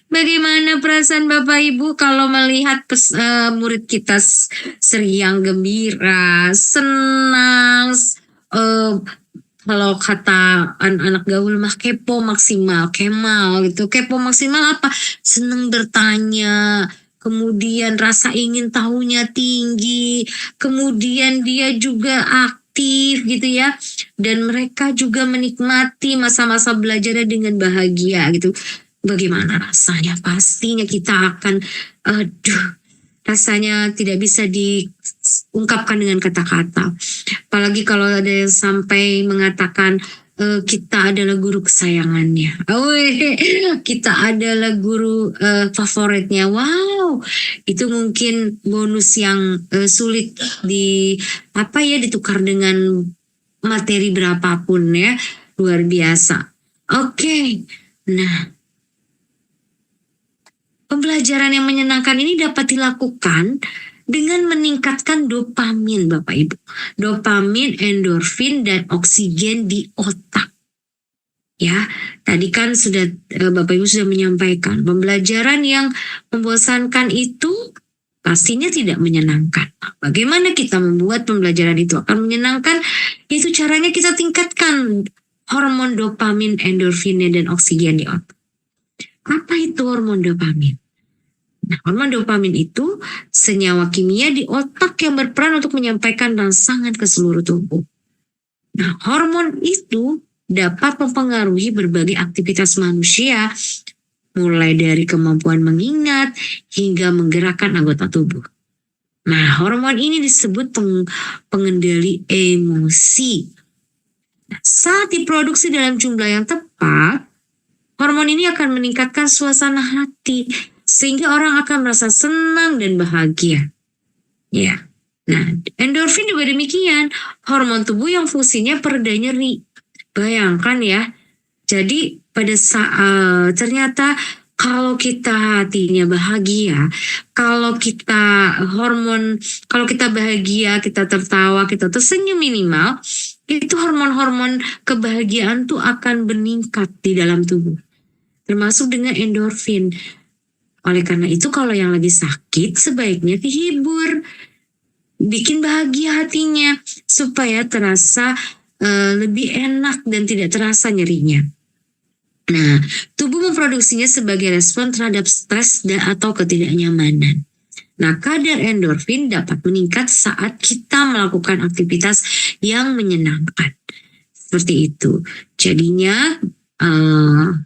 Bagaimana perasaan Bapak Ibu kalau melihat murid kita seriang, gembira, senang, eh, kalau kata anak-anak gaul mah kepo maksimal, kemal gitu. Kepo maksimal apa? Seneng bertanya, kemudian rasa ingin tahunya tinggi, kemudian dia juga aktif gitu ya. Dan mereka juga menikmati masa-masa belajarnya dengan bahagia gitu. Bagaimana rasanya? Pastinya kita akan, aduh, rasanya tidak bisa diungkapkan dengan kata-kata. Apalagi kalau ada yang sampai mengatakan kita adalah guru kesayangannya. Oh, kita adalah guru favoritnya. Wow, itu mungkin bonus yang sulit ditukar dengan materi berapapun ya. Luar biasa. Oke. Nah, pembelajaran yang menyenangkan ini dapat dilakukan dengan meningkatkan dopamin, Bapak Ibu. Dopamin, endorfin, dan oksigen di otak. Ya, tadi kan sudah Bapak Ibu sudah menyampaikan, pembelajaran yang membosankan itu pastinya tidak menyenangkan. Bagaimana kita membuat pembelajaran itu akan menyenangkan? Itu caranya kita tingkatkan hormon dopamin, endorfinnya, dan oksigen di otak. Apa itu hormon dopamin? Nah, hormon dopamin itu senyawa kimia di otak yang berperan untuk menyampaikan rangsangan ke seluruh tubuh. Nah, hormon itu dapat mempengaruhi berbagai aktivitas manusia, mulai dari kemampuan mengingat hingga menggerakkan anggota tubuh. Nah, hormon ini disebut pengendali emosi. Nah, saat diproduksi dalam jumlah yang tepat, hormon ini akan meningkatkan suasana hati, sehingga orang akan merasa senang dan bahagia. Ya. Nah, endorfin juga demikian. Hormon tubuh yang fungsinya pereda nyeri. Bayangkan ya. Jadi pada saat ternyata kalau kita hatinya bahagia, kalau kita bahagia, kita tertawa, kita tersenyum minimal, itu hormon-hormon kebahagiaan tuh akan meningkat di dalam tubuh. Termasuk dengan endorfin. Oleh karena itu kalau yang lagi sakit sebaiknya dihibur, bikin bahagia hatinya supaya terasa lebih enak dan tidak terasa nyerinya. Nah, tubuh memproduksinya sebagai respon terhadap stres atau ketidaknyamanan. Nah, kadar endorfin dapat meningkat saat kita melakukan aktivitas yang menyenangkan. Seperti itu. Jadinya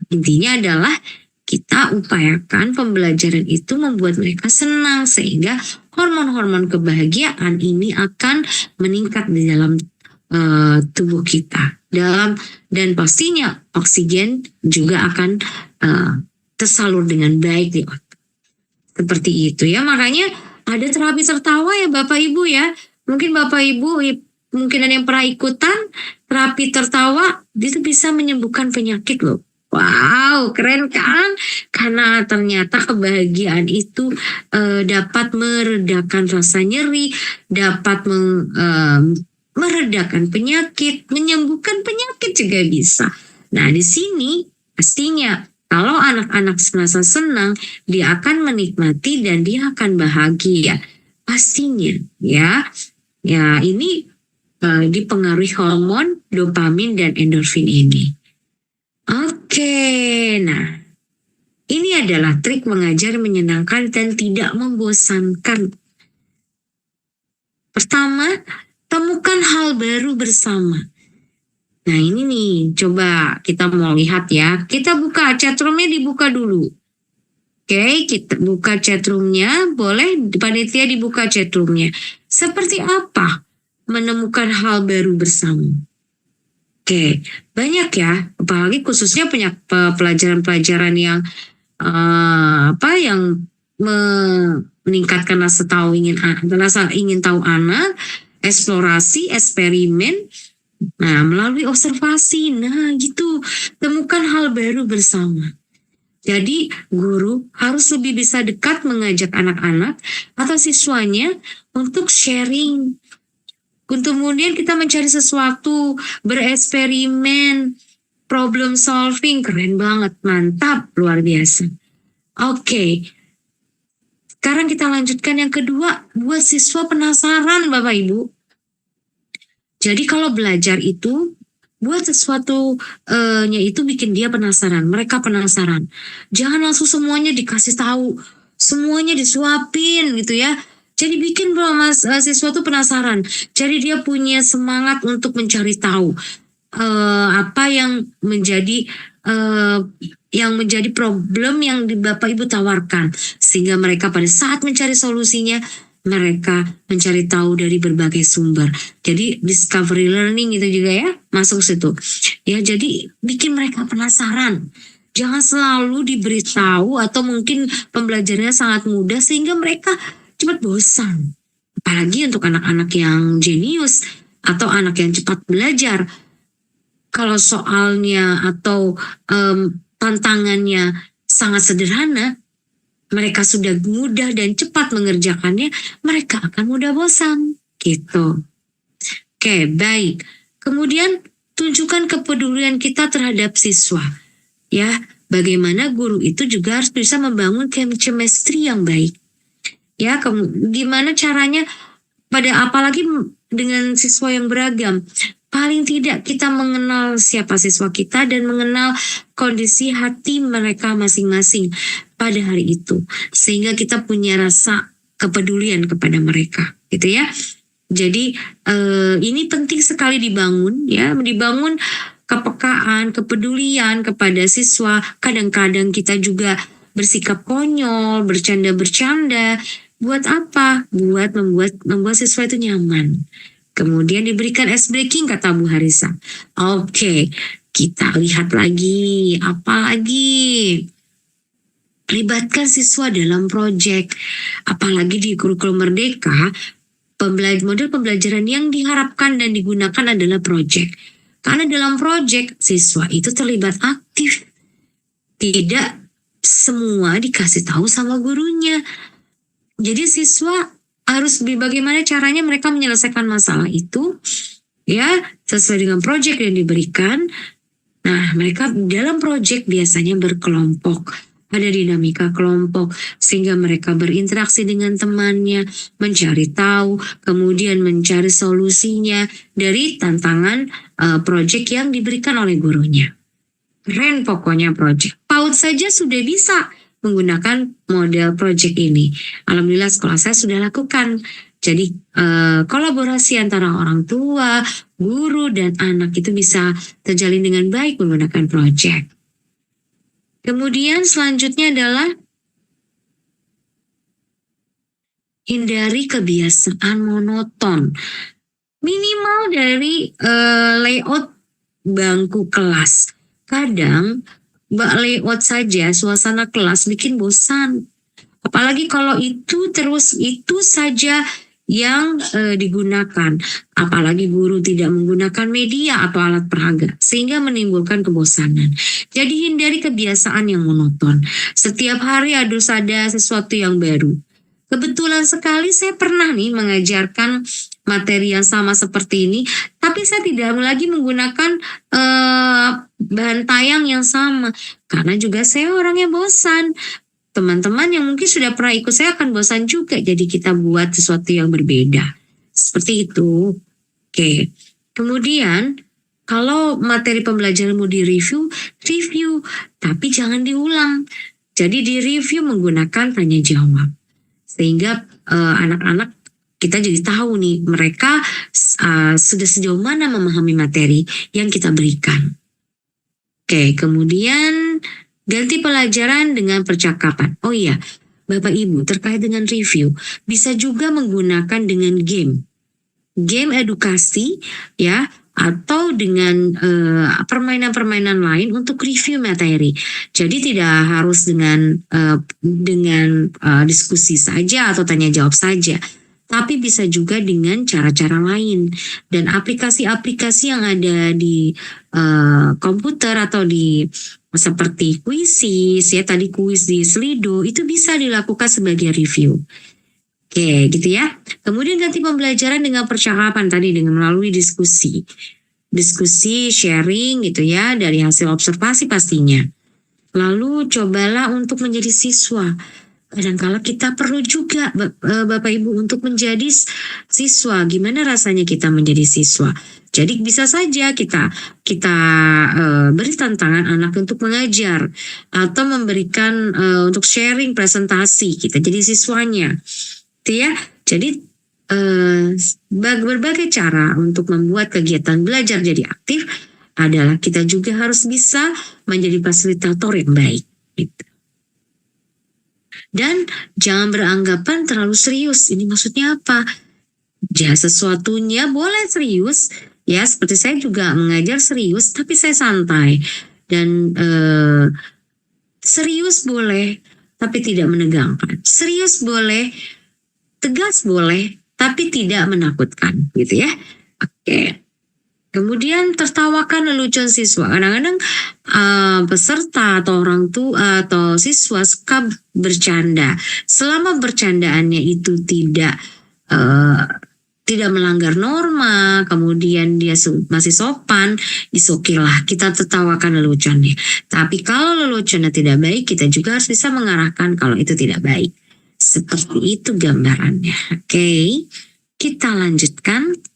intinya adalah kita upayakan pembelajaran itu membuat mereka senang sehingga hormon-hormon kebahagiaan ini akan meningkat di dalam tubuh kita. Dan pastinya oksigen juga akan tersalur dengan baik di otak. Seperti itu ya. Makanya ada terapi tertawa ya Bapak Ibu ya. Mungkin Bapak Ibu mungkin ada yang pernah ikutan terapi tertawa, itu bisa menyembuhkan penyakit loh. Wow, keren kan? Karena ternyata kebahagiaan itu dapat meredakan rasa nyeri, dapat meredakan penyakit, menyembuhkan penyakit juga bisa. Nah, di sini pastinya kalau anak-anak merasa senang, dia akan menikmati dan dia akan bahagia. Pastinya ya. Ya, ini dipengaruhi hormon dopamin dan endorfin ini. Oke, nah ini adalah trik mengajar menyenangkan dan tidak membosankan. Pertama, temukan hal baru bersama. Nah ini nih, coba kita mau lihat ya. Kita buka chatroomnya, dibuka dulu. Oke, kita buka chatroomnya. Boleh panitia dibuka chatroomnya. Seperti apa menemukan hal baru bersama? Oke, banyak ya, apalagi khususnya pelajaran-pelajaran yang yang meningkatkan rasa ingin tahu anak, eksplorasi, eksperimen, nah melalui observasi, nah gitu, temukan hal baru bersama. Jadi guru harus lebih bisa dekat mengajak anak-anak atau siswanya untuk sharing. Kemudian kita mencari sesuatu, bereksperimen, problem solving, keren banget, mantap, luar biasa. Oke, sekarang kita lanjutkan yang kedua, buat siswa penasaran Bapak Ibu. Jadi kalau belajar itu buat sesuatu nya itu bikin dia penasaran, mereka penasaran. Jangan langsung semuanya dikasih tahu, semuanya disuapin gitu ya. Jadi bikin siswa tuh penasaran. Jadi dia punya semangat untuk mencari tahu apa yang menjadi problem yang Bapak Ibu tawarkan, sehingga mereka pada saat mencari solusinya mereka mencari tahu dari berbagai sumber. Jadi discovery learning itu juga ya masuk situ. Ya, jadi bikin mereka penasaran. Jangan selalu diberitahu atau mungkin pembelajarannya sangat mudah sehingga mereka cepat bosan. Apalagi untuk anak-anak yang jenius atau anak yang cepat belajar. Kalau soalnya atau tantangannya sangat sederhana, mereka sudah mudah dan cepat mengerjakannya, mereka akan mudah bosan. Gitu. Oke, baik. Kemudian tunjukkan kepedulian kita terhadap siswa. Ya, bagaimana guru itu juga harus bisa membangun chemistry yang baik. Ya, gimana caranya apalagi dengan siswa yang beragam. Paling tidak kita mengenal siapa siswa kita dan mengenal kondisi hati mereka masing-masing pada hari itu. Sehingga kita punya rasa kepedulian kepada mereka, gitu ya. Jadi ini penting sekali dibangun, ya, dibangun kepekaan, kepedulian kepada siswa. Kadang-kadang kita juga bersikap konyol, bercanda-bercanda. Buat apa? Buat membuat siswa itu nyaman. Kemudian diberikan ice breaking kata Bu Harisa. Oke, kita lihat lagi. Apa lagi? Libatkan siswa dalam proyek. Apalagi di kurikulum Merdeka, model pembelajaran yang diharapkan dan digunakan adalah proyek. Karena dalam proyek, siswa itu terlibat aktif. Tidak semua dikasih tahu sama gurunya. Jadi siswa harus bagaimana caranya mereka menyelesaikan masalah itu, ya, sesuai dengan proyek yang diberikan. Nah, mereka dalam proyek biasanya berkelompok, ada dinamika kelompok, sehingga mereka berinteraksi dengan temannya, mencari tahu, kemudian mencari solusinya dari tantangan proyek yang diberikan oleh gurunya. Keren pokoknya proyek. PAUD saja sudah bisa menggunakan model project ini. Alhamdulillah sekolah saya sudah lakukan. Jadi kolaborasi antara orang tua, guru, dan anak itu bisa terjalin dengan baik menggunakan project. Kemudian selanjutnya adalah hindari kebiasaan monoton. Minimal dari layout bangku kelas. Kadang layout saja suasana kelas bikin bosan. Apalagi kalau itu saja yang digunakan. Apalagi guru tidak menggunakan media atau alat peraga sehingga menimbulkan kebosanan. Jadi hindari kebiasaan yang monoton. Setiap hari harus ada sesuatu yang baru. Kebetulan sekali saya pernah nih mengajarkan materi yang sama seperti ini, tapi saya tidak lagi menggunakan bahan tayang yang sama, karena juga saya orang yang bosan. Teman-teman yang mungkin sudah pernah ikut saya akan bosan juga, jadi kita buat sesuatu yang berbeda. Seperti itu. Oke. Kemudian, kalau materi pembelajaran mau review, tapi jangan diulang. Jadi direview menggunakan tanya jawab. Sehingga anak-anak kita jadi tahu nih mereka sudah sejauh mana memahami materi yang kita berikan. Oke, kemudian ganti pelajaran dengan percakapan. Oh iya, Bapak Ibu, terkait dengan review, bisa juga menggunakan dengan game. Game edukasi, ya, atau dengan permainan-permainan lain untuk review materi. Jadi tidak harus dengan diskusi saja atau tanya jawab saja, tapi bisa juga dengan cara-cara lain. Dan aplikasi-aplikasi yang ada di komputer atau di seperti Quizizz, ya tadi kuis di Slido, itu bisa dilakukan sebagai review. Oke, gitu ya. Kemudian ganti pembelajaran dengan percakapan tadi dengan melalui diskusi. Diskusi, sharing gitu ya, dari hasil observasi pastinya. Lalu cobalah untuk menjadi siswa. Kadangkala kita perlu juga Bapak Ibu untuk menjadi siswa. Gimana rasanya kita menjadi siswa? Jadi bisa saja kita beri tantangan anak untuk mengajar atau memberikan untuk sharing presentasi. Kita jadi siswanya, gitu ya. Jadi berbagai cara untuk membuat kegiatan belajar jadi aktif adalah kita juga harus bisa menjadi fasilitator yang baik. Gitu. Dan jangan beranggapan terlalu serius. Ini maksudnya apa? Ya sesuatunya boleh serius. Ya seperti saya juga mengajar serius, tapi saya santai. Dan serius boleh, tapi tidak menegangkan. Serius boleh, tegas boleh, tapi tidak menakutkan. Gitu ya. Oke. Kemudian tertawakan lelucon siswa. Kadang-kadang peserta atau orang tua atau siswa suka bercanda. Selama bercandaannya itu tidak melanggar norma, kemudian dia masih sopan, isokilah kita tertawakan leluconnya. Tapi kalau leluconnya tidak baik, kita juga harus bisa mengarahkan kalau itu tidak baik. Seperti itu gambarannya. Oke, kita lanjutkan.